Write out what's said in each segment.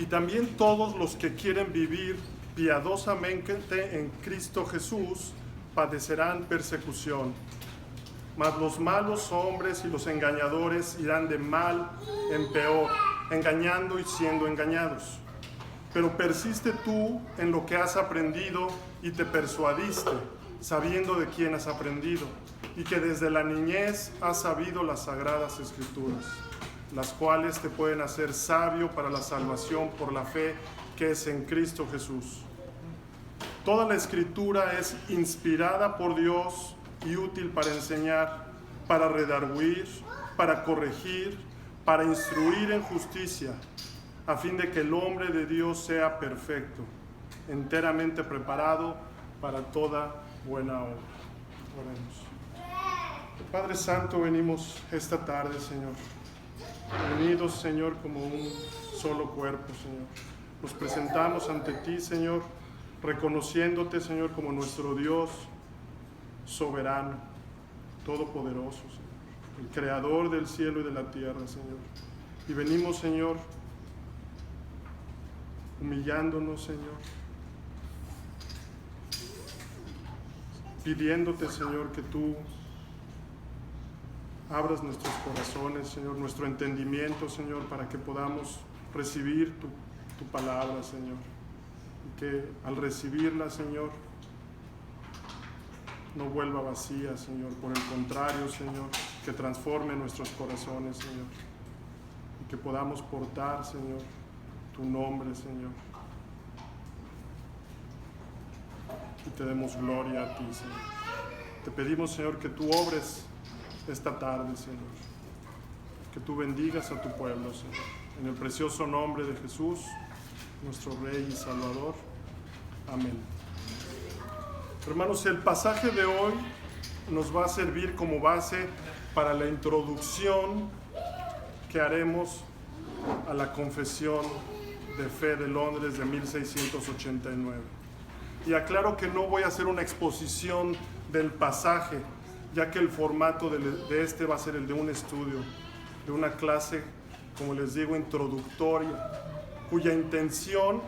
también todos los que quieren vivir piadosamente en Cristo Jesús padecerán persecución. Mas los malos hombres y los engañadores irán de mal en peor, engañando y siendo engañados. Pero persiste tú en lo que has aprendido y te persuadiste, sabiendo de quién has aprendido, y que desde la niñez has sabido las sagradas Escrituras, las cuales te pueden hacer sabio para la salvación por la fe que es en Cristo Jesús. Toda la Escritura es inspirada por Dios y útil para enseñar, para redarguir, para corregir, para instruir en justicia, a fin de que el hombre de Dios sea perfecto, enteramente preparado para toda buena obra. Oremos. Padre Santo, venimos esta tarde, Señor, unidos, Señor, como un solo cuerpo, Señor. Nos presentamos ante ti, Señor, reconociéndote, Señor, como nuestro Dios soberano, todopoderoso, Señor, el creador del cielo y de la tierra, Señor. Y venimos, Señor, humillándonos, Señor, pidiéndote, Señor, que tú abras nuestros corazones, Señor, nuestro entendimiento, Señor, para que podamos recibir tu palabra, Señor. Y que al recibirla, Señor, no vuelva vacía, Señor. Por el contrario, Señor, que transforme nuestros corazones, Señor. Y que podamos portar, Señor, tu nombre, Señor. Y te demos gloria a ti, Señor. Te pedimos, Señor, que tú obres esta tarde, Señor. Que tú bendigas a tu pueblo, Señor. En el precioso nombre de Jesús, nuestro Rey y Salvador. Amén. Hermanos, el pasaje de hoy nos va a servir como base para la introducción que haremos a la Confesión de Fe de Londres de 1689. Y aclaro que no voy a hacer una exposición del pasaje, ya que el formato de este va a ser el de un estudio, de una clase, como les digo, introductoria, cuya intención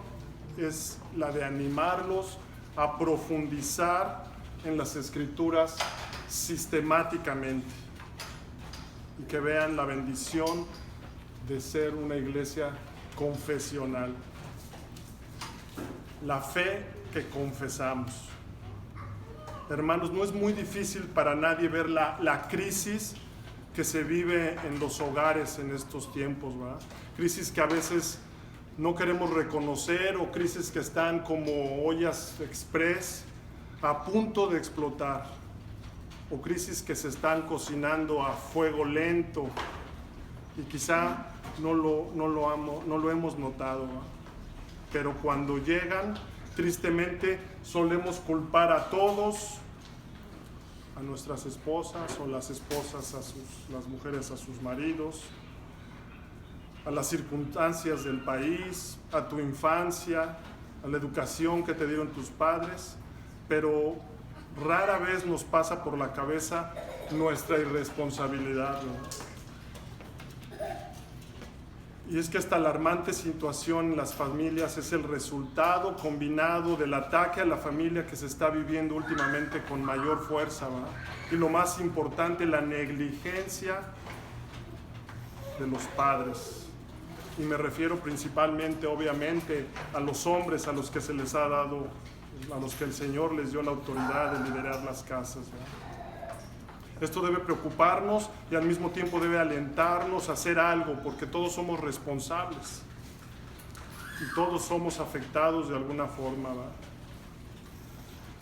es la de animarlos a profundizar en las Escrituras sistemáticamente y que vean la bendición de ser una iglesia confesional. La fe que confesamos. Hermanos, no es muy difícil para nadie ver la crisis que se vive en los hogares en estos tiempos, ¿verdad? Crisis que a veces no queremos reconocer, o crisis que están como ollas express a punto de explotar, o crisis que se están cocinando a fuego lento y quizá no lo hemos notado, ¿verdad? Pero cuando llegan, tristemente solemos culpar a todos, a nuestras esposas, o las esposas las mujeres a sus maridos, a las circunstancias del país, a tu infancia, a la educación que te dieron tus padres, pero rara vez nos pasa por la cabeza nuestra irresponsabilidad, ¿no? Y es que esta alarmante situación en las familias es el resultado combinado del ataque a la familia que se está viviendo últimamente con mayor fuerza, ¿verdad? Y lo más importante, la negligencia de los padres. Y me refiero principalmente, obviamente, a los hombres a los que se les ha dado, a los que el Señor les dio la autoridad de liderar las casas, ¿verdad? Esto debe preocuparnos y al mismo tiempo debe alentarnos a hacer algo, porque todos somos responsables y todos somos afectados de alguna forma, ¿verdad?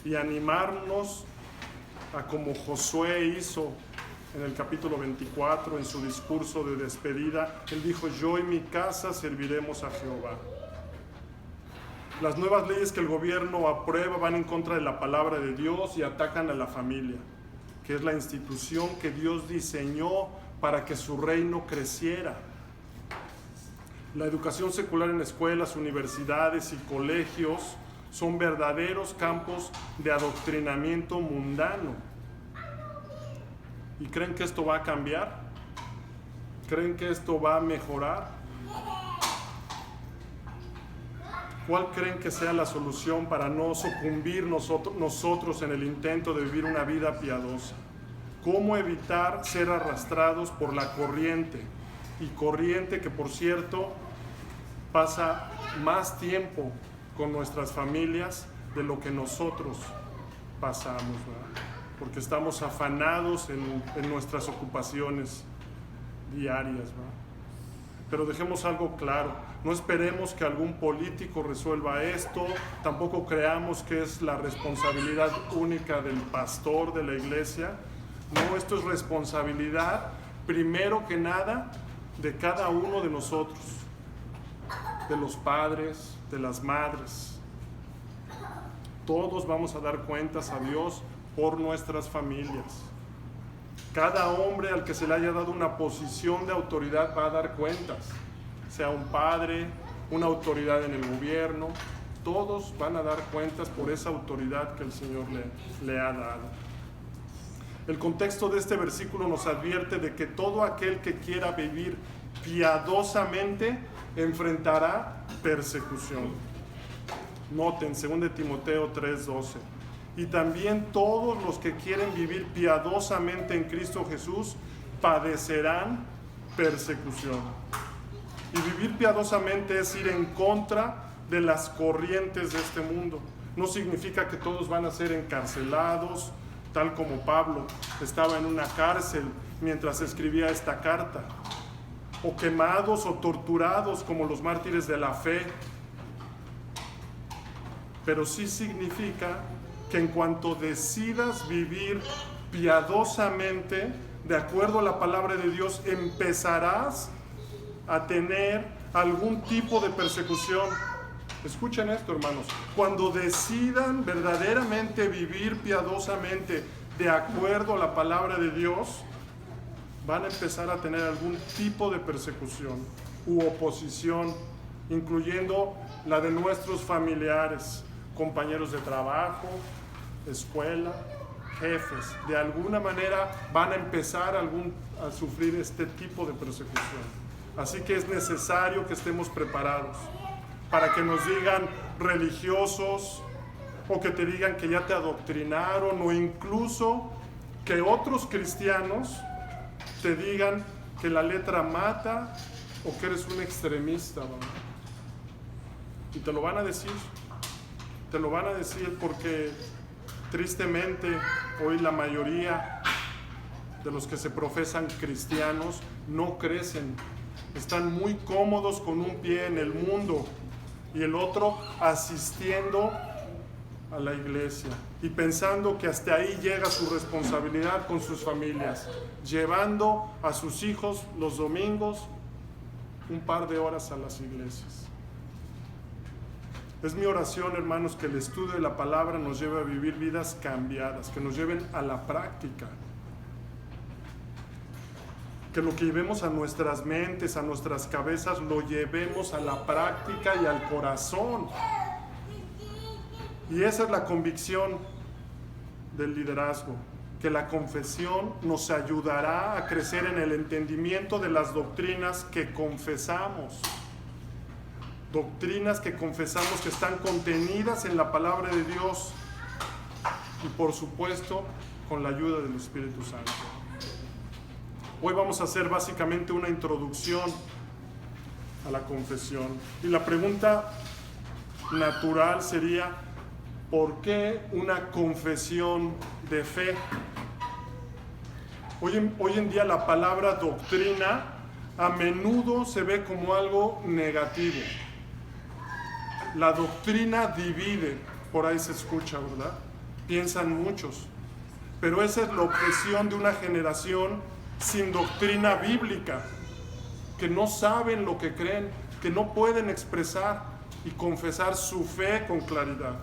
Y animarnos a, como Josué hizo en el capítulo 24, en su discurso de despedida, él dijo: yo y mi casa serviremos a Jehová. Las nuevas leyes que el gobierno aprueba van en contra de la palabra de Dios y atacan a la familia, que es la institución que Dios diseñó para que su reino creciera. La educación secular en escuelas, universidades y colegios son verdaderos campos de adoctrinamiento mundano. ¿Y creen que esto va a cambiar? ¿Creen que esto va a mejorar? ¿Cuál creen que sea la solución para no sucumbir nosotros en el intento de vivir una vida piadosa? ¿Cómo evitar ser arrastrados por la corriente? Y corriente que, por cierto, pasa más tiempo con nuestras familias de lo que nosotros pasamos, ¿verdad? Porque estamos afanados en nuestras ocupaciones diarias, ¿verdad? Pero dejemos algo claro, no esperemos que algún político resuelva esto, tampoco creamos que es la responsabilidad única del pastor de la iglesia. No, esto es responsabilidad, primero que nada, de cada uno de nosotros, de los padres, de las madres. Todos vamos a dar cuentas a Dios por nuestras familias. Cada hombre al que se le haya dado una posición de autoridad va a dar cuentas, sea un padre, una autoridad en el gobierno, todos van a dar cuentas por esa autoridad que el Señor le ha dado. El contexto de este versículo nos advierte de que todo aquel que quiera vivir piadosamente enfrentará persecución. Noten, 2 Timoteo 3:12. Y también todos los que quieren vivir piadosamente en Cristo Jesús padecerán persecución. Y vivir piadosamente es ir en contra de las corrientes de este mundo. No significa que todos van a ser encarcelados, tal como Pablo estaba en una cárcel mientras escribía esta carta, o quemados o torturados como los mártires de la fe. Pero sí significa que en cuanto decidas vivir piadosamente, de acuerdo a la palabra de Dios, empezarás a tener algún tipo de persecución. Escuchen esto, hermanos. Cuando decidan verdaderamente vivir piadosamente de acuerdo a la palabra de Dios, van a empezar a tener algún tipo de persecución u oposición, incluyendo la de nuestros familiares, compañeros de trabajo, escuela, jefes. De alguna manera van a empezar a sufrir este tipo de persecución. Así que es necesario que estemos preparados para que nos digan religiosos, o que te digan que ya te adoctrinaron, o incluso que otros cristianos te digan que la letra mata o que eres un extremista, ¿verdad? Y te lo van a decir porque tristemente hoy la mayoría de los que se profesan cristianos no crecen, están muy cómodos con un pie en el mundo y el otro asistiendo a la iglesia y pensando que hasta ahí llega su responsabilidad con sus familias, llevando a sus hijos los domingos un par de horas a las iglesias. Es mi oración, hermanos, que el estudio de la palabra nos lleve a vivir vidas cambiadas, que nos lleven a la práctica, que lo que llevemos a nuestras mentes, a nuestras cabezas, lo llevemos a la práctica y al corazón. Y esa es la convicción del liderazgo, que la confesión nos ayudará a crecer en el entendimiento de las doctrinas que confesamos. Doctrinas que confesamos que están contenidas en la palabra de Dios y, por supuesto, con la ayuda del Espíritu Santo. Hoy vamos a hacer básicamente una introducción a la confesión. Y la pregunta natural sería: ¿por qué una confesión de fe? Hoy en día la palabra doctrina a menudo se ve como algo negativo. La doctrina divide, por ahí se escucha, ¿verdad? Piensan muchos. Pero esa es la objeción de una generación sin doctrina bíblica, que no saben lo que creen, que no pueden expresar y confesar su fe con claridad.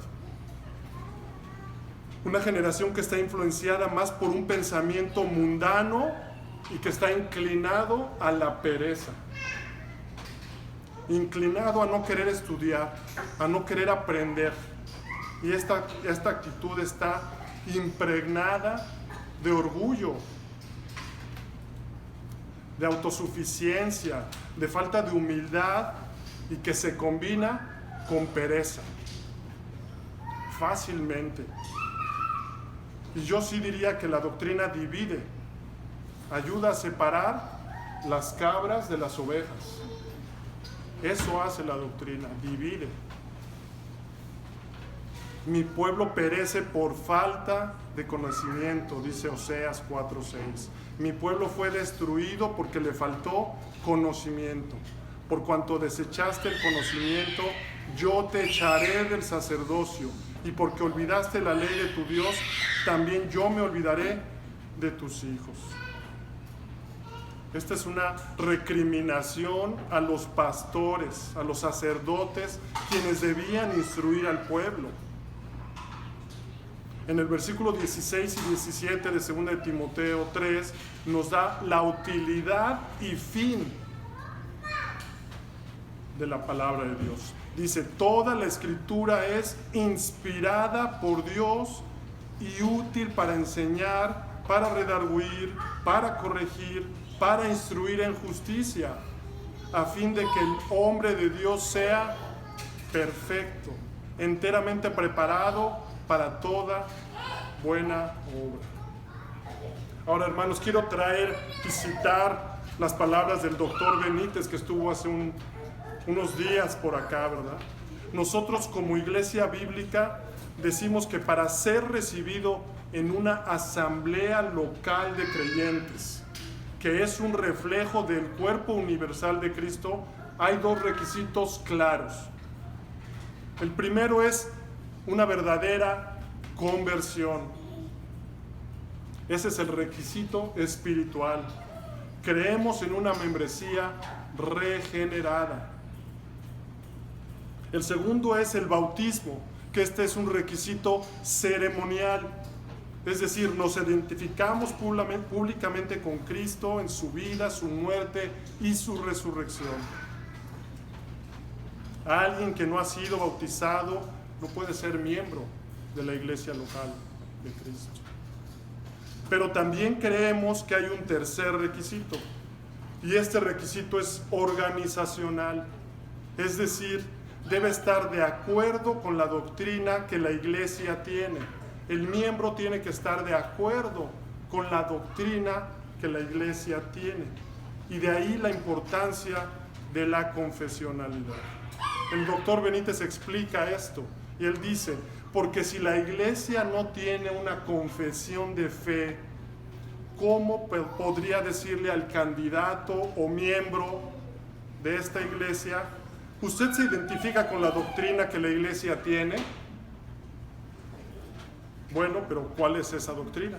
Una generación que está influenciada más por un pensamiento mundano y que está inclinado a la pereza, inclinado a no querer estudiar, a no querer aprender. Y esta actitud está impregnada de orgullo, de autosuficiencia, de falta de humildad, y que se combina con pereza, fácilmente. Y yo sí diría que la doctrina divide, ayuda a separar las cabras de las ovejas. Eso hace la doctrina, divide. Mi pueblo perece por falta de conocimiento, dice Oseas 4:6. Mi pueblo fue destruido porque le faltó conocimiento. Por cuanto desechaste el conocimiento, yo te echaré del sacerdocio. Y porque olvidaste la ley de tu Dios, también yo me olvidaré de tus hijos. Esta es una recriminación a los pastores, a los sacerdotes, quienes debían instruir al pueblo. En el versículo 16 y 17 de 2 de Timoteo 3 nos da la utilidad y fin de la palabra de Dios. Dice, toda la escritura es inspirada por Dios y útil para enseñar, para redarguir, para corregir, para instruir en justicia, a fin de que el hombre de Dios sea perfecto, enteramente preparado para toda buena obra. Ahora, hermanos, quiero traer y citar las palabras del doctor Benítez, que estuvo hace unos días por acá, ¿verdad? Nosotros como iglesia bíblica decimos que para ser recibido en una asamblea local de creyentes, que es un reflejo del cuerpo universal de Cristo, hay dos requisitos claros. El primero es una verdadera conversión. Ese es el requisito espiritual. Creemos en una membresía regenerada. El segundo es el bautismo, que este es un requisito ceremonial. Es decir, nos identificamos públicamente con Cristo en su vida, su muerte y su resurrección. Alguien que no ha sido bautizado no puede ser miembro de la iglesia local de Cristo. Pero también creemos que hay un tercer requisito, y este requisito es organizacional. Es decir, debe estar de acuerdo con la doctrina que la iglesia tiene. El miembro tiene que estar de acuerdo con la doctrina que la iglesia tiene. Y de ahí la importancia de la confesionalidad. El doctor Benítez explica esto y él dice, porque si la iglesia no tiene una confesión de fe, ¿cómo podría decirle al candidato o miembro de esta iglesia, usted se identifica con la doctrina que la iglesia tiene? Bueno, pero ¿cuál es esa doctrina?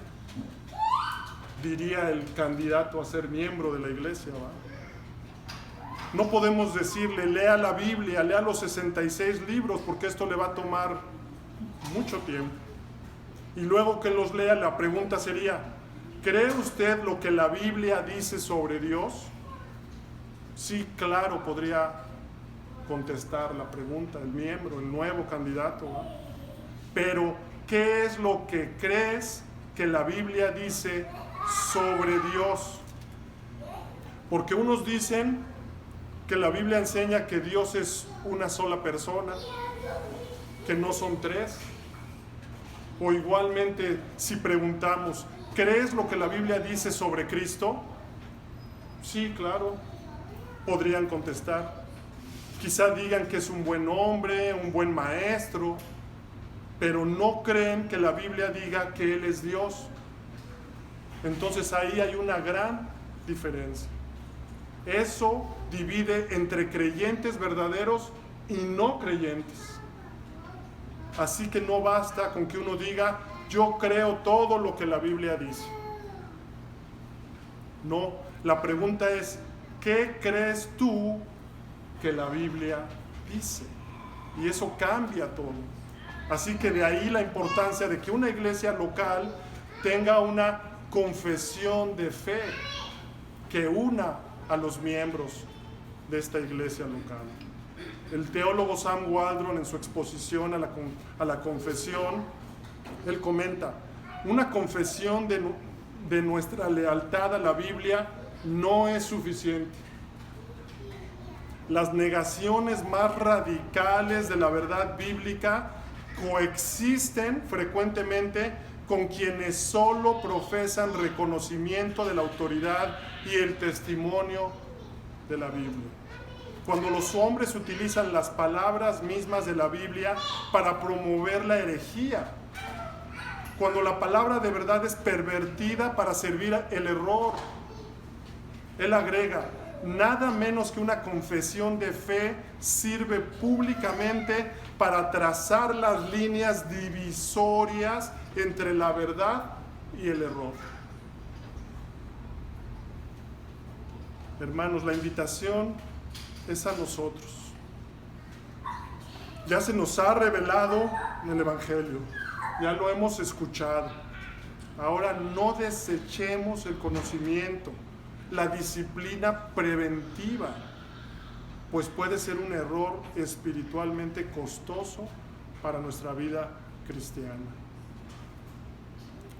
Diría el candidato a ser miembro de la iglesia, ¿va? No podemos decirle, lea la Biblia, lea los 66 libros, porque esto le va a tomar mucho tiempo. Y luego que los lea, la pregunta sería, ¿cree usted lo que la Biblia dice sobre Dios? Sí, claro, podría contestar la pregunta el miembro, el nuevo candidato, ¿va? Pero, ¿qué es lo que crees que la Biblia dice sobre Dios? Porque unos dicen que la Biblia enseña que Dios es una sola persona, que no son tres. O igualmente, si preguntamos, ¿crees lo que la Biblia dice sobre Cristo? Sí, claro, podrían contestar. Quizá digan que es un buen hombre, un buen maestro, pero no creen que la Biblia diga que Él es Dios. Entonces ahí hay una gran diferencia. Eso divide entre creyentes verdaderos y no creyentes. Así que no basta con que uno diga, yo creo todo lo que la Biblia dice. No, la pregunta es, ¿qué crees tú que la Biblia dice? Y eso cambia todo. Así que de ahí la importancia de que una iglesia local tenga una confesión de fe que una a los miembros de esta iglesia local. El teólogo Sam Waldron, en su exposición a la confesión, él comenta, una confesión de nuestra lealtad a la Biblia no es suficiente. Las negaciones más radicales de la verdad bíblica coexisten frecuentemente con quienes solo profesan reconocimiento de la autoridad y el testimonio de la Biblia. Cuando los hombres utilizan las palabras mismas de la Biblia para promover la herejía, cuando la palabra de verdad es pervertida para servir el error. Él agrega, nada menos que una confesión de fe sirve públicamente para trazar las líneas divisorias entre la verdad y el error. Hermanos, la invitación es a nosotros. Ya se nos ha revelado en el Evangelio, ya lo hemos escuchado. Ahora no desechemos el conocimiento, la disciplina preventiva, pues puede ser un error espiritualmente costoso para nuestra vida cristiana.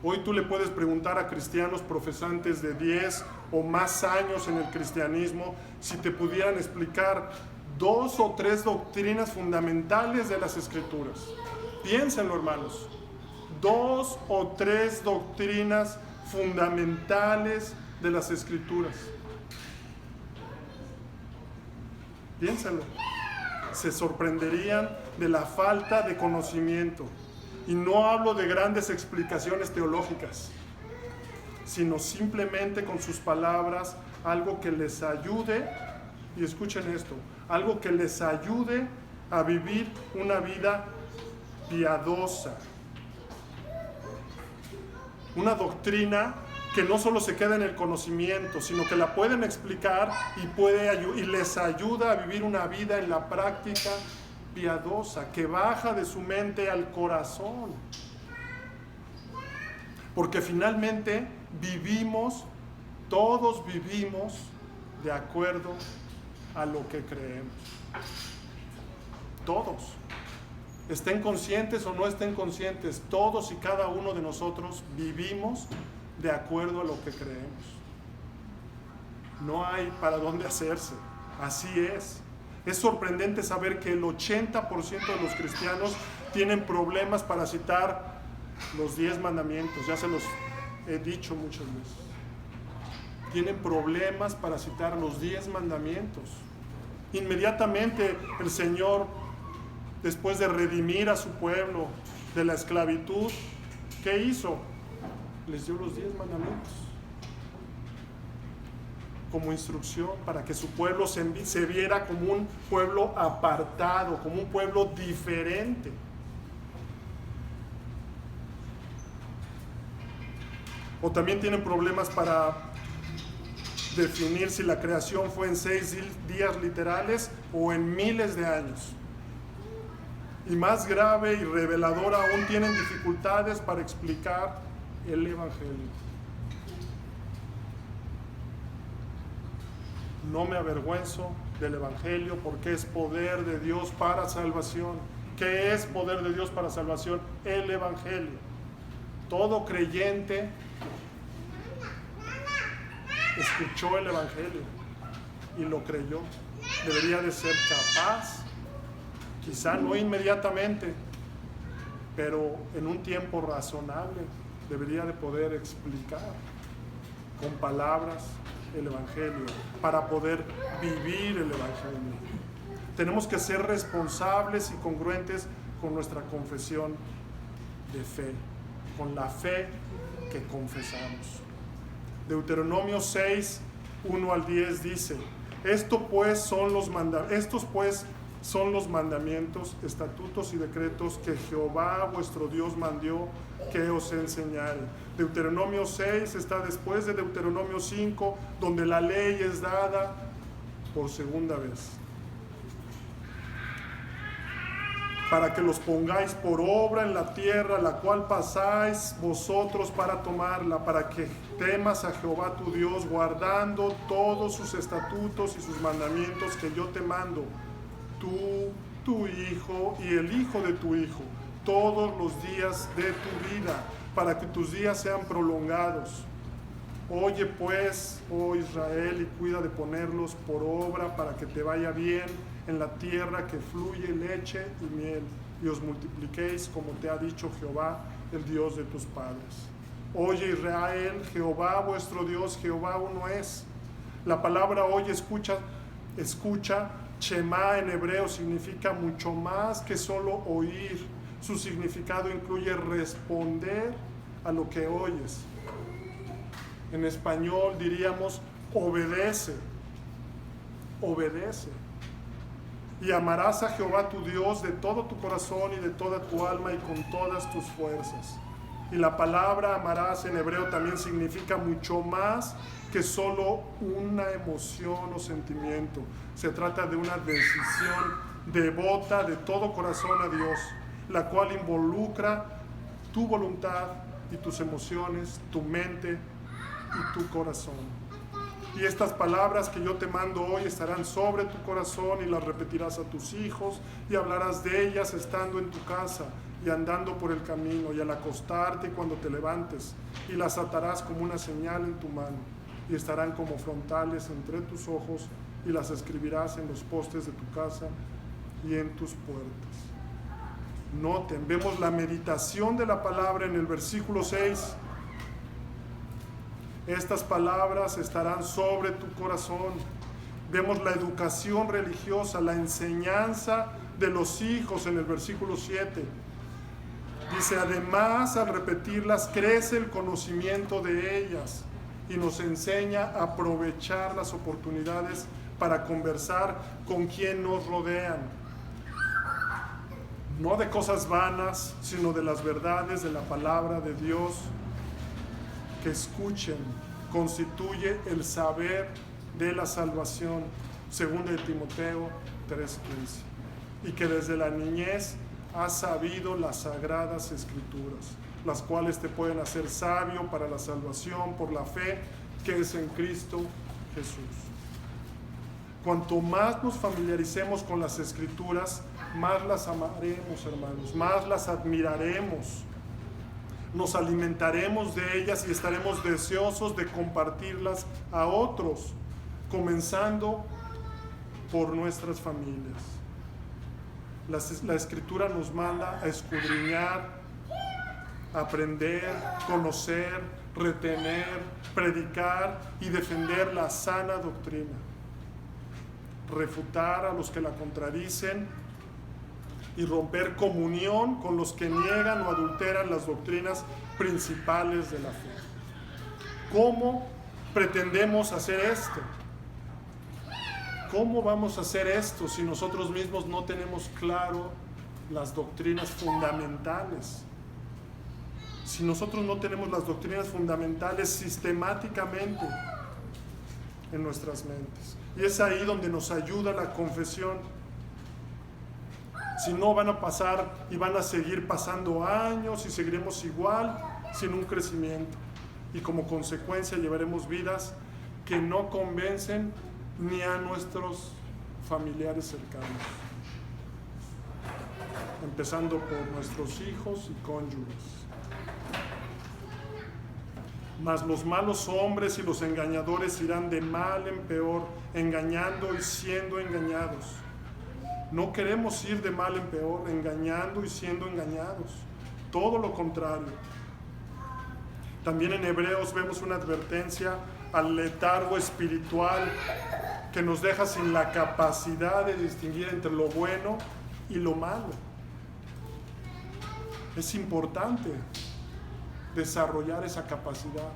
Hoy tú le puedes preguntar a cristianos profesantes de 10 o más años en el cristianismo si te pudieran explicar 2 o 3 doctrinas fundamentales de las Escrituras. Piénsenlo, hermanos. 2 o 3 doctrinas fundamentales de las Escrituras. Piénsenlo. Se sorprenderían de la falta de conocimiento. Y no hablo de grandes explicaciones teológicas, sino simplemente con sus palabras, algo que les ayude, y escuchen esto, algo que les ayude a vivir una vida piadosa. Una doctrina que no solo se queda en el conocimiento, sino que la pueden explicar y les ayuda a vivir una vida en la práctica piadosa, que baja de su mente al corazón. Porque finalmente todos vivimos de acuerdo a lo que creemos. Todos. Estén conscientes o no estén conscientes, todos y cada uno de nosotros vivimos de acuerdo a lo que creemos. No hay para dónde hacerse. Así es. Es sorprendente saber que el 80% de los cristianos tienen problemas para citar los 10 mandamientos. Ya se los he dicho muchas veces. Tienen problemas para citar los 10 mandamientos. Inmediatamente el Señor, después de redimir a su pueblo de la esclavitud, ¿qué hizo? Les dio los 10 mandamientos como instrucción para que su pueblo se viera como un pueblo apartado, como un pueblo diferente. O también tienen problemas para definir si la creación fue en 6 días literales o en miles de años. Y más grave y revelador aún, tienen dificultades para explicar el Evangelio. No me avergüenzo del Evangelio porque es poder de Dios para salvación. ¿Qué es poder de Dios para salvación? El Evangelio. Todo creyente escuchó el Evangelio y lo creyó. Debería de ser capaz, quizá no inmediatamente, pero en un tiempo razonable, debería de poder explicar con palabras el Evangelio, para poder vivir el Evangelio. Tenemos que ser responsables y congruentes con nuestra confesión de fe, con la fe que confesamos. Deuteronomio 6, 1 al 10 dice: estos pues son los mandamientos, estatutos y decretos que Jehová vuestro Dios mandó que os enseñare. Deuteronomio 6 está después de Deuteronomio 5, donde la ley es dada por segunda vez. Para que los pongáis por obra en la tierra, la cual pasáis vosotros para tomarla, para que temas a Jehová tu Dios, guardando todos sus estatutos y sus mandamientos que yo te mando, tú, tu hijo y el hijo de tu hijo, todos los días de tu vida, para que tus días sean prolongados Oye pues, oh Israel, y cuida de ponerlos por obra para que te vaya bien en la tierra que fluye leche y miel, y os multipliquéis como te ha dicho Jehová, el Dios de tus padres. Oye Israel, Jehová vuestro Dios, Jehová uno es. La palabra oye, escucha, Shema en hebreo significa mucho más que solo oír. Su significado incluye responder a lo que oyes. En español diríamos obedece, obedece. Y amarás a Jehová tu Dios de todo tu corazón y de toda tu alma y con todas tus fuerzas. Y la palabra amarás en hebreo también significa mucho más que solo una emoción o sentimiento. Se trata de una decisión devota de todo corazón a Dios, la cual involucra tu voluntad y tus emociones, tu mente y tu corazón. Y estas palabras que yo te mando hoy estarán sobre tu corazón y las repetirás a tus hijos y hablarás de ellas estando en tu casa y andando por el camino y al acostarte y cuando te levantes, y las atarás como una señal en tu mano y estarán como frontales entre tus ojos y las escribirás en los postes de tu casa y en tus puertas. Noten, vemos la meditación de la palabra en el versículo 6. Estas palabras estarán sobre tu corazón. Vemos la educación religiosa, la enseñanza de los hijos en el versículo 7. Dice, además, al repetirlas, crece el conocimiento de ellas y nos enseña a aprovechar las oportunidades para conversar con quien nos rodean. No de cosas vanas, sino de las verdades de la palabra de Dios. Que escuchen, constituye el saber de la salvación, según de Timoteo 3:15, y que desde la niñez has sabido las sagradas escrituras, las cuales te pueden hacer sabio para la salvación por la fe que es en Cristo Jesús. Cuanto más nos familiaricemos con las escrituras, más las amaremos, hermanos, más las admiraremos. Nos alimentaremos de ellas y estaremos deseosos de compartirlas a otros, comenzando por nuestras familias. La Escritura nos manda a escudriñar, aprender, conocer, retener, predicar y defender la sana doctrina, refutar a los que la contradicen y romper comunión con los que niegan o adulteran las doctrinas principales de la fe. ¿Cómo pretendemos hacer esto? ¿Cómo vamos a hacer esto si nosotros mismos no tenemos claro las doctrinas fundamentales? Si nosotros no tenemos las doctrinas fundamentales sistemáticamente en nuestras mentes. Y es ahí donde nos ayuda la confesión. Si no, van a pasar y van a seguir pasando años y seguiremos igual, sin un crecimiento. Y como consecuencia llevaremos vidas que no convencen ni a nuestros familiares cercanos, empezando por nuestros hijos y cónyuges. Mas los malos hombres y los engañadores irán de mal en peor, engañando y siendo engañados. No queremos ir de mal en peor, engañando y siendo engañados. Todo lo contrario. También en Hebreos vemos una advertencia al letargo espiritual que nos deja sin la capacidad de distinguir entre lo bueno y lo malo. Es importante desarrollar esa capacidad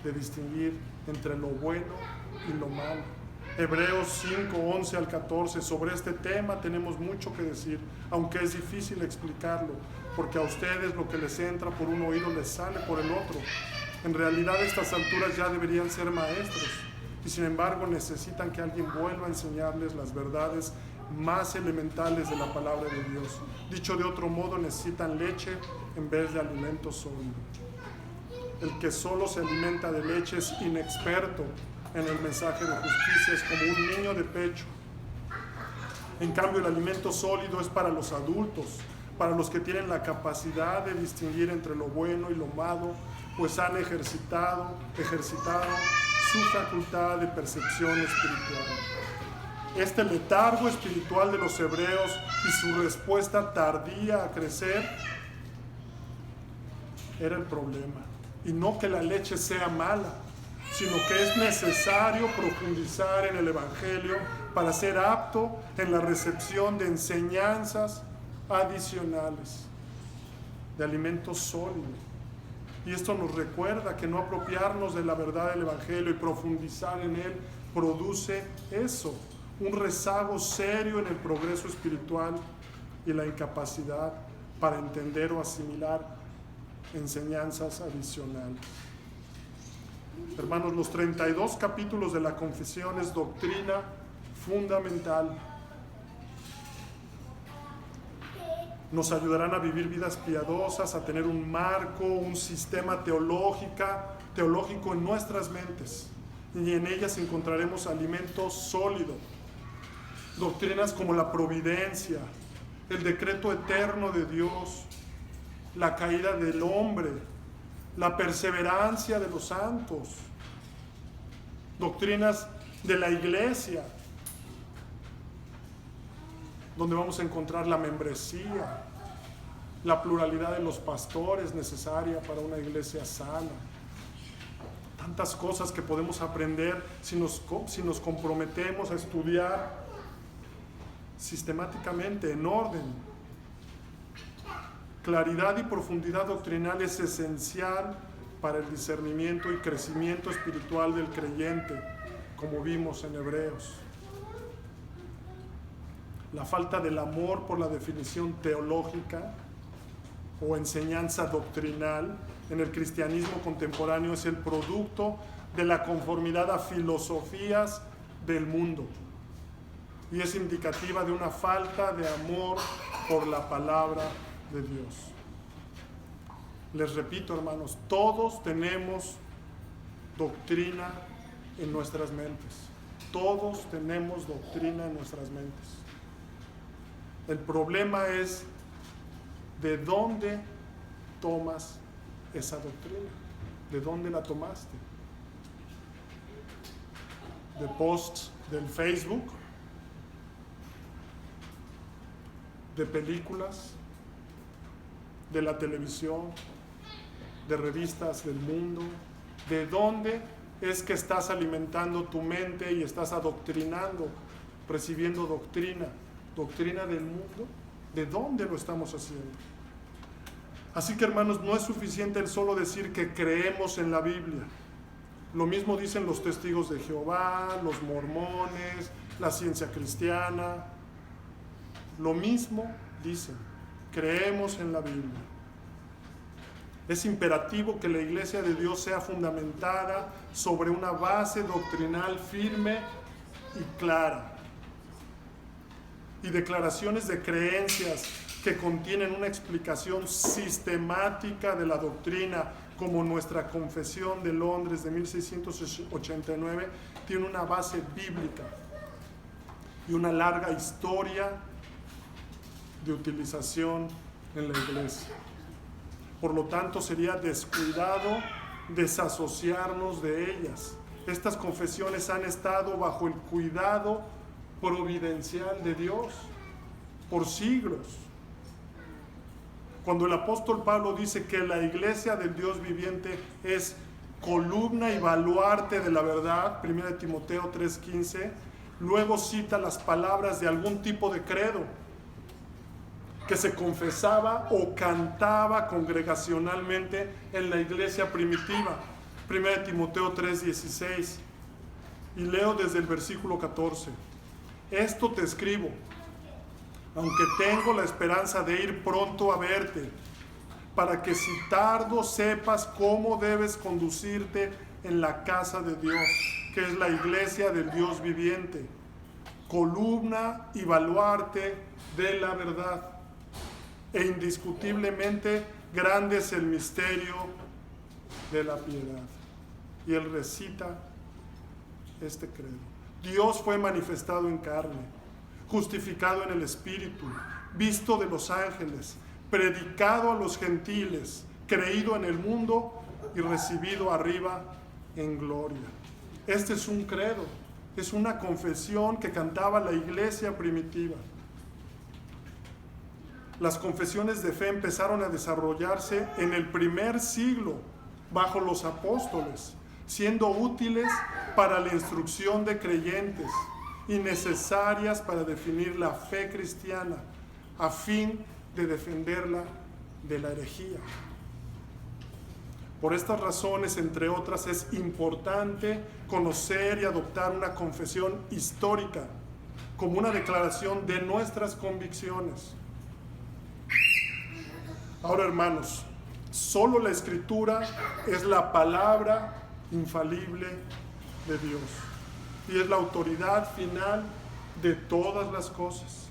de distinguir entre lo bueno y lo malo. Hebreos 5, 11 al 14, sobre este tema tenemos mucho que decir, aunque es difícil explicarlo, porque a ustedes lo que les entra por un oído les sale por el otro. En realidad a estas alturas ya deberían ser maestros, y sin embargo necesitan que alguien vuelva a enseñarles las verdades más elementales de la palabra de Dios. Dicho de otro modo, necesitan leche en vez de alimento sólido. El que solo se alimenta de leche es inexperto en el mensaje de justicia, es como un niño de pecho. En cambio, el alimento sólido es para los adultos, para los que tienen la capacidad de distinguir entre lo bueno y lo malo, pues han ejercitado su facultad de percepción espiritual. Este letargo espiritual de los hebreos y su respuesta tardía a crecer era el problema. Y no que la leche sea mala, sino que es necesario profundizar en el Evangelio para ser apto en la recepción de enseñanzas adicionales, de alimento sólido. Y esto nos recuerda que no apropiarnos de la verdad del Evangelio y profundizar en él produce eso, un rezago serio en el progreso espiritual y la incapacidad para entender o asimilar enseñanzas adicionales. Hermanos, los 32 capítulos de la confesión es doctrina fundamental. Nos ayudarán a vivir vidas piadosas, a tener un marco, un sistema teológico en nuestras mentes. Y en ellas encontraremos alimento sólido. Doctrinas como la providencia, el decreto eterno de Dios, la caída del hombre, la perseverancia de los santos, doctrinas de la iglesia, donde vamos a encontrar la membresía, la pluralidad de los pastores necesaria para una iglesia sana. Tantas cosas que podemos aprender si nos comprometemos a estudiar sistemáticamente, en orden. Claridad y profundidad doctrinal es esencial para el discernimiento y crecimiento espiritual del creyente, como vimos en Hebreos. La falta del amor por la definición teológica o enseñanza doctrinal en el cristianismo contemporáneo es el producto de la conformidad a filosofías del mundo y es indicativa de una falta de amor por la palabra de Dios. Les repito, hermanos, todos tenemos doctrina en nuestras mentes. Todos tenemos doctrina en nuestras mentes. El problema es de dónde tomas esa doctrina. ¿De dónde la tomaste? ¿De posts del Facebook? ¿De películas? ¿De la televisión? ¿De revistas del mundo? ¿De dónde es que estás alimentando tu mente y estás adoctrinando, recibiendo doctrina? ¿Doctrina del mundo? ¿De dónde lo estamos haciendo? Así que, hermanos, no es suficiente el solo decir que creemos en la Biblia. Lo mismo dicen los testigos de Jehová, los mormones, la ciencia cristiana. Lo mismo dicen, creemos en la Biblia. Es imperativo que la Iglesia de Dios sea fundamentada sobre una base doctrinal firme y clara. Y declaraciones de creencias que contienen una explicación sistemática de la doctrina, como nuestra Confesión de Londres de 1689, tiene una base bíblica y una larga historia de utilización en la Iglesia. Por lo tanto, sería descuidado desasociarnos de ellas. Estas confesiones han estado bajo el cuidado providencial de Dios por siglos. Cuando el apóstol Pablo dice que la iglesia del Dios viviente es columna y baluarte de la verdad, 1 Timoteo 3:15, luego cita las palabras de algún tipo de credo que se confesaba o cantaba congregacionalmente en la iglesia primitiva, 1 Timoteo 3:16, y leo desde el versículo 14. Esto te escribo, aunque tengo la esperanza de ir pronto a verte, para que si tardo sepas cómo debes conducirte en la casa de Dios, que es la iglesia del Dios viviente, columna y baluarte de la verdad. E indiscutiblemente grande es el misterio de la piedad. Y él recita este credo. Dios fue manifestado en carne, justificado en el Espíritu, visto de los ángeles, predicado a los gentiles, creído en el mundo y recibido arriba en gloria. Este es un credo, es una confesión que cantaba la iglesia primitiva. Las confesiones de fe empezaron a desarrollarse en el primer siglo bajo los apóstoles, siendo útiles para la instrucción de creyentes y necesarias para definir la fe cristiana a fin de defenderla de la herejía. Por estas razones, entre otras, es importante conocer y adoptar una confesión histórica como una declaración de nuestras convicciones. Ahora, hermanos, solo la Escritura es la palabra infalible de Dios y es la autoridad final de todas las cosas.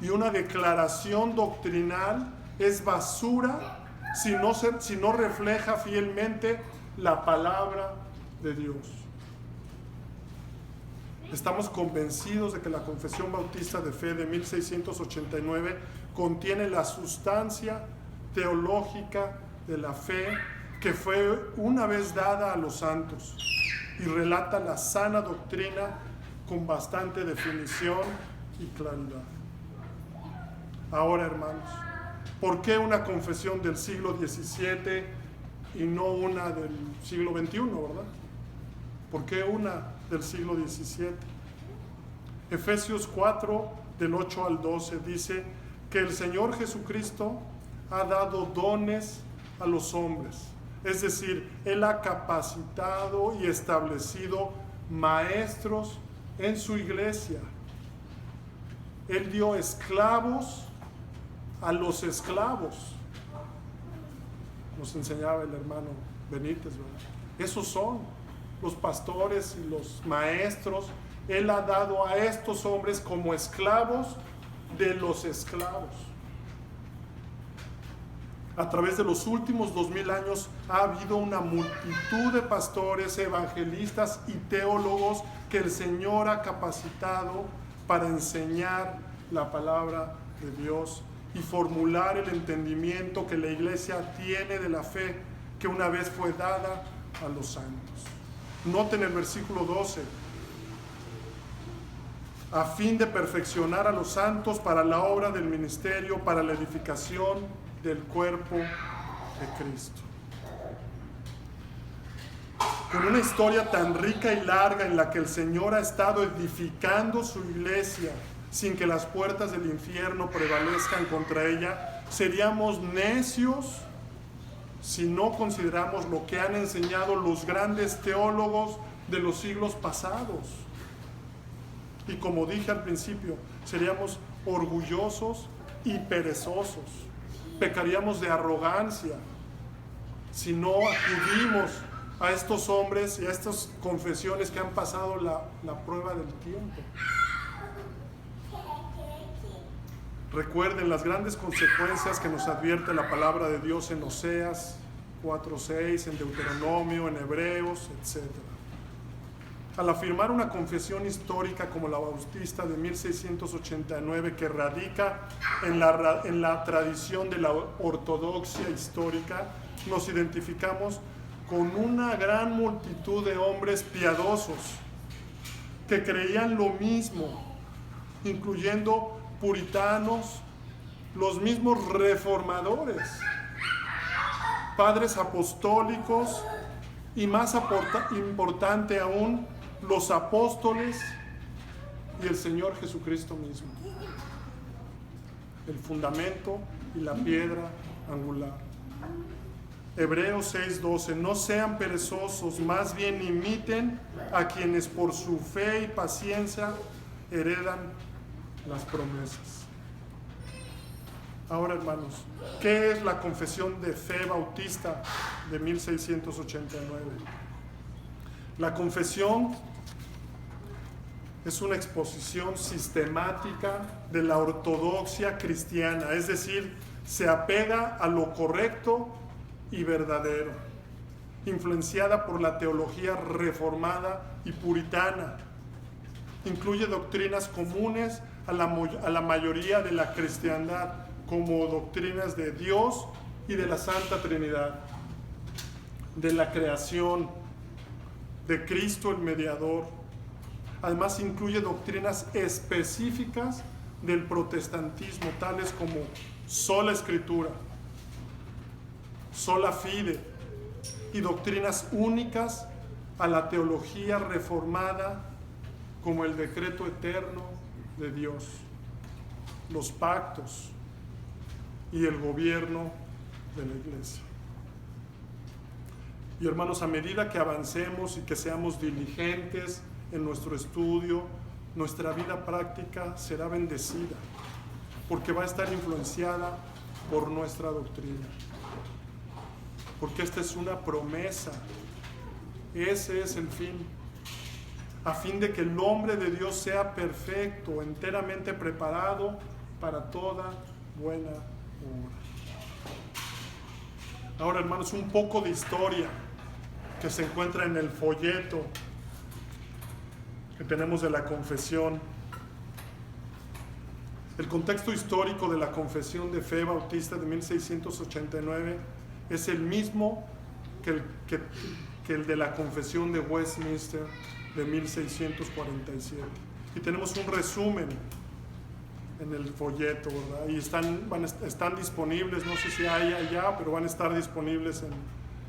Y una declaración doctrinal es basura si no refleja fielmente la palabra de Dios. Estamos convencidos de que la Confesión Bautista de Fe de 1689 contiene la sustancia teológica de la fe que fue una vez dada a los santos y relata la sana doctrina con bastante definición y claridad. Ahora, hermanos, ¿por qué una confesión del siglo XVII y no una del siglo XXI, verdad? ¿Por qué una del siglo XVII? Efesios 4, del 8 al 12, dice que el Señor Jesucristo ha dado dones a los hombres. Es decir, Él ha capacitado y establecido maestros en su iglesia. Él dio esclavos a los esclavos. Nos enseñaba el hermano Benítez, ¿verdad? Esos son los pastores y los maestros. Él ha dado a estos hombres como esclavos de los esclavos. A través de los últimos 2000 años ha habido una multitud de pastores, evangelistas y teólogos que el Señor ha capacitado para enseñar la palabra de Dios y formular el entendimiento que la iglesia tiene de la fe que una vez fue dada a los santos. Noten el versículo 12. A fin de perfeccionar a los santos para la obra del ministerio, para la edificación del cuerpo de Cristo. Con una historia tan rica y larga en la que el Señor ha estado edificando su iglesia sin que las puertas del infierno prevalezcan contra ella, seríamos necios si no consideramos lo que han enseñado los grandes teólogos de los siglos pasados. Y como dije al principio, seríamos orgullosos y perezosos. Pecaríamos de arrogancia si no acudimos a estos hombres y a estas confesiones que han pasado la prueba del tiempo. Recuerden las grandes consecuencias que nos advierte la palabra de Dios en Oseas 4:6, en Deuteronomio, en Hebreos, etc. Al afirmar una confesión histórica como la Bautista de 1689, que radica en la tradición de la ortodoxia histórica, nos identificamos con una gran multitud de hombres piadosos que creían lo mismo, incluyendo puritanos, los mismos reformadores, padres apostólicos y más importante aún, los apóstoles y el Señor Jesucristo mismo, el fundamento y la piedra angular. Hebreos 6:12, no sean perezosos, más bien imiten a quienes por su fe y paciencia heredan las promesas. Ahora, hermanos, ¿qué es la confesión de fe bautista de 1689? La confesión es una exposición sistemática de la ortodoxia cristiana, es decir, se apega a lo correcto y verdadero, influenciada por la teología reformada y puritana. Incluye doctrinas comunes a la mayoría de la cristiandad como doctrinas de Dios y de la Santa Trinidad, de la creación, de Cristo el mediador. Además incluye doctrinas específicas del protestantismo, tales como sola escritura, sola fide, y doctrinas únicas a la teología reformada, como el decreto eterno de Dios, los pactos y el gobierno de la Iglesia. Y hermanos, a medida que avancemos y que seamos diligentes en nuestro estudio, nuestra vida práctica será bendecida, porque va a estar influenciada por nuestra doctrina. Porque esta es una promesa, ese es el fin, a fin de que el hombre de Dios sea perfecto, enteramente preparado para toda buena obra. Ahora, hermanos, un poco de historia que se encuentra en el folleto que tenemos de la confesión. El contexto histórico de la Confesión de Fe Bautista de 1689 es el mismo que el de la Confesión de Westminster de 1647. Y tenemos un resumen en el folleto, ¿verdad? Y están disponibles, no sé si hay allá, pero van a estar disponibles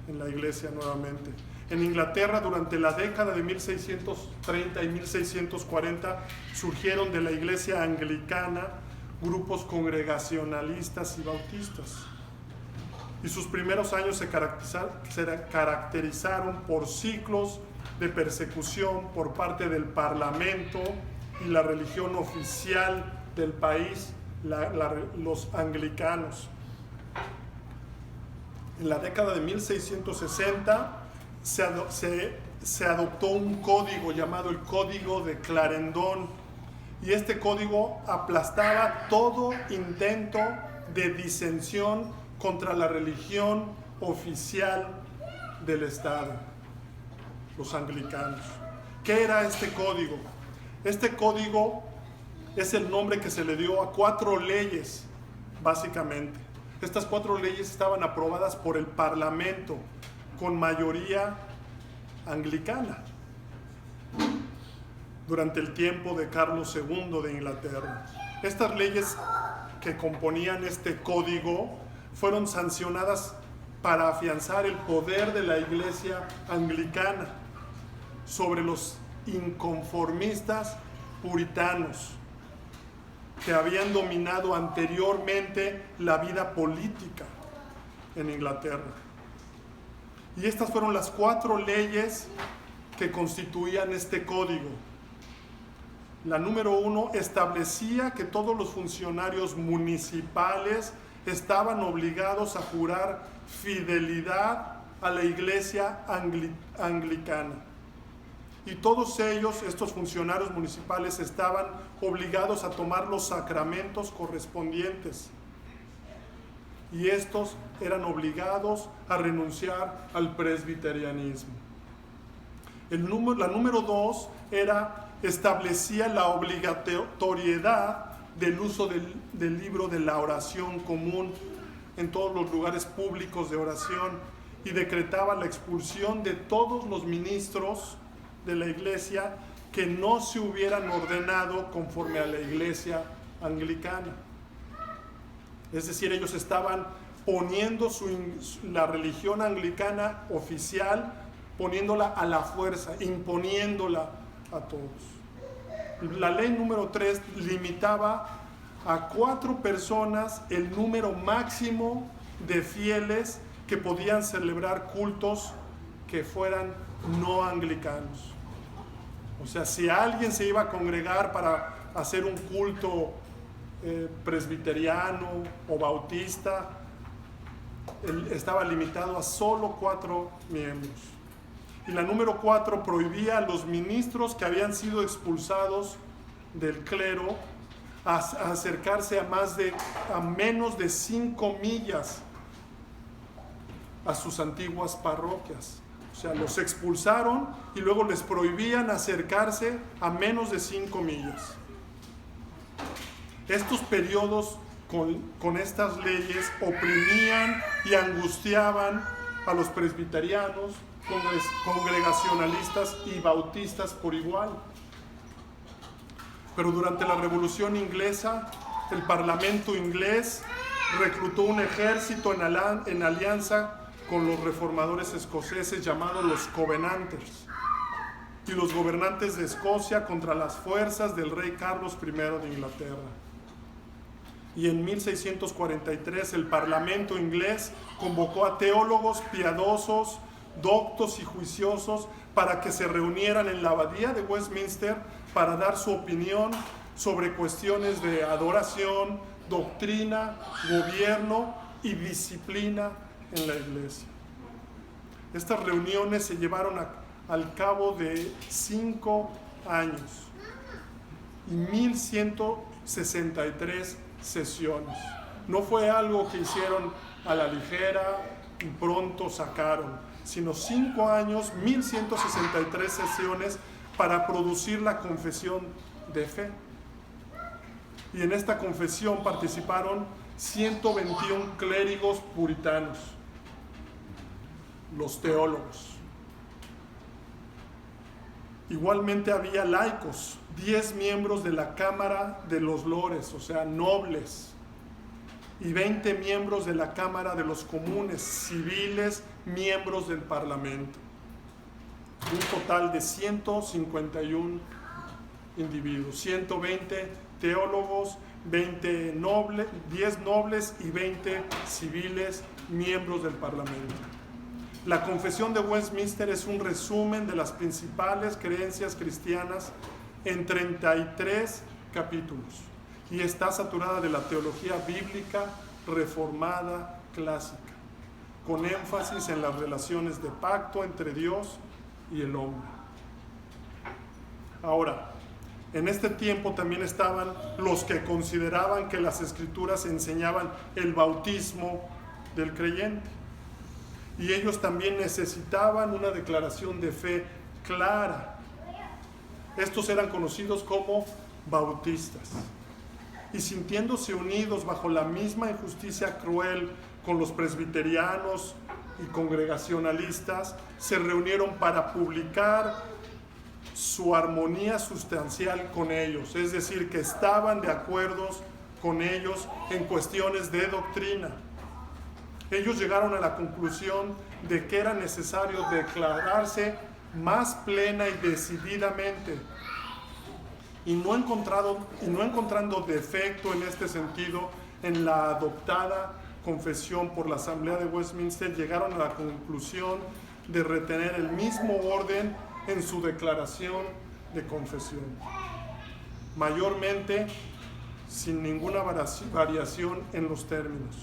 en la iglesia nuevamente. En Inglaterra, durante la década de 1630 y 1640, surgieron de la iglesia anglicana grupos congregacionalistas y bautistas. Y sus primeros años se caracterizaron por ciclos de persecución por parte del parlamento y la religión oficial del país, los anglicanos. En la década de 1660 se adoptó un código llamado el Código de Clarendon, y este código aplastaba todo intento de disensión contra la religión oficial del Estado, los anglicanos. ¿Qué era este código? Este código es el nombre que se le dio a 4 leyes, básicamente. Estas 4 leyes estaban aprobadas por el Parlamento con mayoría anglicana durante el tiempo de Carlos II de Inglaterra. Estas leyes que componían este código fueron sancionadas para afianzar el poder de la Iglesia anglicana sobre los inconformistas puritanos que habían dominado anteriormente la vida política en Inglaterra. Y estas fueron las 4 leyes que constituían este código. La número 1 establecía que todos los funcionarios municipales estaban obligados a jurar fidelidad a la Iglesia anglicana. Y todos ellos, estos funcionarios municipales, estaban obligados a tomar los sacramentos correspondientes. Y estos eran obligados a renunciar al presbiterianismo. La número 2 establecía la obligatoriedad del uso del libro de la oración común en todos los lugares públicos de oración, y decretaba la expulsión de todos los ministros de la iglesia que no se hubieran ordenado conforme a la iglesia anglicana. Es decir, ellos estaban poniendo la religión anglicana oficial, poniéndola a la fuerza, imponiéndola a todos. La ley número 3 limitaba a 4 personas el número máximo de fieles que podían celebrar cultos que fueran no anglicanos. O sea, si alguien se iba a congregar para hacer un culto presbiteriano o bautista, estaba limitado a solo 4 miembros. Y la número 4 prohibía a los ministros que habían sido expulsados del clero a acercarse a menos de 5 millas a sus antiguas parroquias. O sea, los expulsaron y luego les prohibían acercarse a menos de 5 millas. Estos periodos con estas leyes oprimían y angustiaban a los presbiterianos, congregacionalistas y bautistas por igual. Pero durante la Revolución Inglesa, el Parlamento inglés reclutó un ejército en alianza con los reformadores escoceses llamados los Covenanters y los gobernantes de Escocia contra las fuerzas del rey Carlos I de Inglaterra. Y en 1643 el Parlamento inglés convocó a teólogos piadosos, doctos y juiciosos para que se reunieran en la abadía de Westminster para dar su opinión sobre cuestiones de adoración, doctrina, gobierno y disciplina en la iglesia. Estas reuniones se llevaron al cabo de 5 años y 1163 sesiones. No fue algo que hicieron a la ligera y pronto sacaron, sino 5 años, 1163 sesiones para producir la confesión de fe. Y en esta confesión participaron 121 clérigos puritanos, los teólogos. Igualmente había laicos, 10 miembros de la Cámara de los Lores, o sea, nobles, y 20 miembros de la Cámara de los Comunes, civiles, miembros del Parlamento. Un total de 151 individuos, 120 teólogos, 10 nobles y 20 civiles, miembros del Parlamento. La Confesión de Westminster es un resumen de las principales creencias cristianas en 33 capítulos y está saturada de la teología bíblica reformada clásica, con énfasis en las relaciones de pacto entre Dios y el hombre. Ahora, en este tiempo también estaban los que consideraban que las Escrituras enseñaban el bautismo del creyente. Y ellos también necesitaban una declaración de fe clara. Estos eran conocidos como bautistas. Y sintiéndose unidos bajo la misma injusticia cruel con los presbiterianos y congregacionalistas, se reunieron para publicar su armonía sustancial con ellos, es decir, que estaban de acuerdo con ellos en cuestiones de doctrina. Ellos llegaron a la conclusión de que era necesario declararse más plena y decididamente, y no encontrando defecto en este sentido en la adoptada confesión por la Asamblea de Westminster, llegaron a la conclusión de retener el mismo orden en su declaración de confesión, mayormente sin ninguna variación en los términos,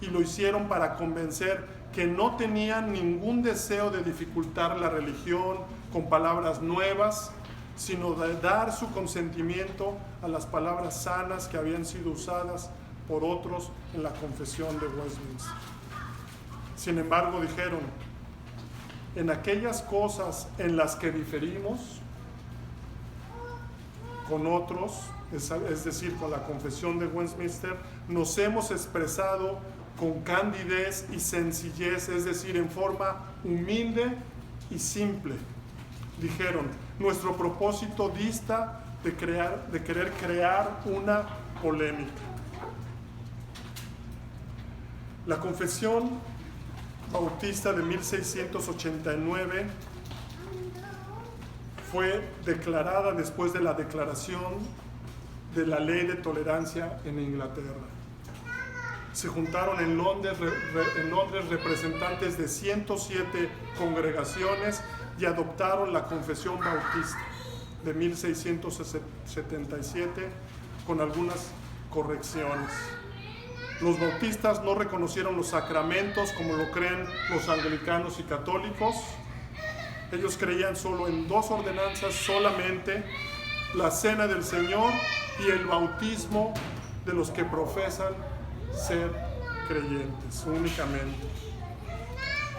y lo hicieron para convencer que no tenían ningún deseo de dificultar la religión con palabras nuevas, sino de dar su consentimiento a las palabras sanas que habían sido usadas por otros en la confesión de Westminster. Sin embargo, dijeron: en aquellas cosas en las que diferimos con otros, es decir, con la confesión de Westminster, nos hemos expresado con candidez y sencillez, es decir, en forma humilde y simple. Dijeron: nuestro propósito dista de querer crear una polémica. La confesión bautista de 1689 fue declarada después de la declaración de la ley de tolerancia en Inglaterra. Se juntaron en Londres representantes de 107 congregaciones y adoptaron la confesión bautista de 1677 con algunas correcciones. Los bautistas no reconocieron los sacramentos como lo creen los anglicanos y católicos. Ellos creían solo en 2 ordenanzas solamente: la cena del Señor y el bautismo de los que profesan ser creyentes únicamente.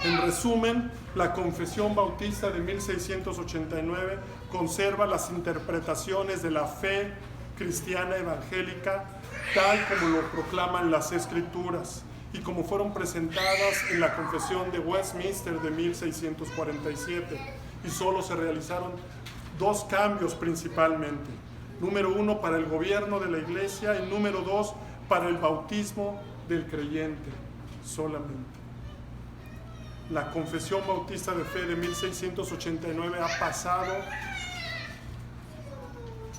En resumen, la Confesión Bautista de 1689 conserva las interpretaciones de la fe cristiana evangélica, tal como lo proclaman las Escrituras y como fueron presentadas en la Confesión de Westminster de 1647. Y solo se realizaron dos cambios principalmente. Número uno, para el gobierno de la Iglesia, y número dos, para el bautismo del creyente solamente. La Confesión Bautista de Fe de 1689 ha pasado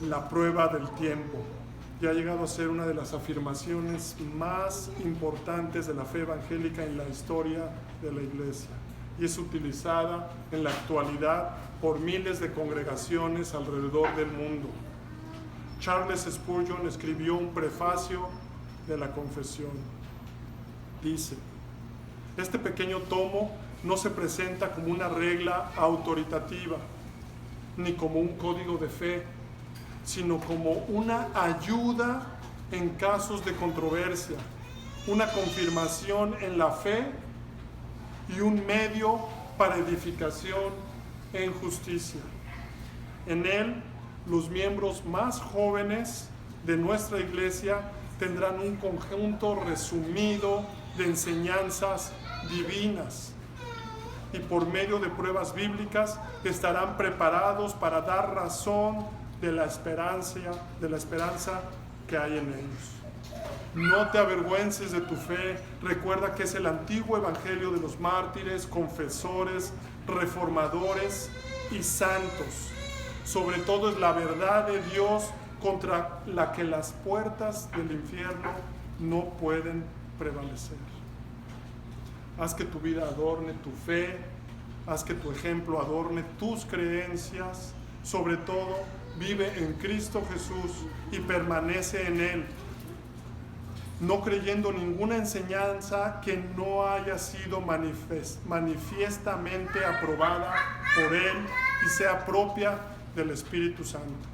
la prueba del tiempo y ha llegado a ser una de las afirmaciones más importantes de la fe evangélica en la historia de la Iglesia, y es utilizada en la actualidad por miles de congregaciones alrededor del mundo. Charles Spurgeon escribió un prefacio de la confesión. Dice: este pequeño tomo no se presenta como una regla autoritativa, ni como un código de fe, sino como una ayuda en casos de controversia, una confirmación en la fe y un medio para edificación en justicia. En él, los miembros más jóvenes de nuestra Iglesia tendrán un conjunto resumido de enseñanzas divinas, y por medio de pruebas bíblicas estarán preparados para dar razón de la esperanza que hay en ellos. No te avergüences de tu fe. Recuerda que es el antiguo evangelio de los mártires, confesores, reformadores y santos. Sobre todo es la verdad de Dios contra la que las puertas del infierno no pueden prevalecer. Haz que tu vida adorne tu fe, haz que tu ejemplo adorne tus creencias. Sobre todo, vive en Cristo Jesús y permanece en Él, no creyendo ninguna enseñanza que no haya sido manifiestamente aprobada por Él y sea propia del Espíritu Santo.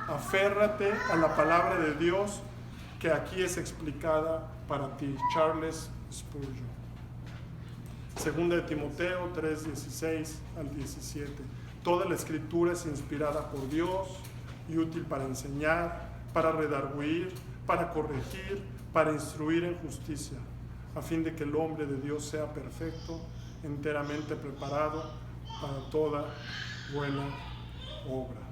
Aférrate a la palabra de Dios que aquí es explicada para ti. Charles Spurgeon. Segunda de Timoteo 3:16 al 17. Toda la Escritura es inspirada por Dios y útil para enseñar, para redarguir, para corregir, para instruir en justicia, a fin de que el hombre de Dios sea perfecto, enteramente preparado para toda buena obra.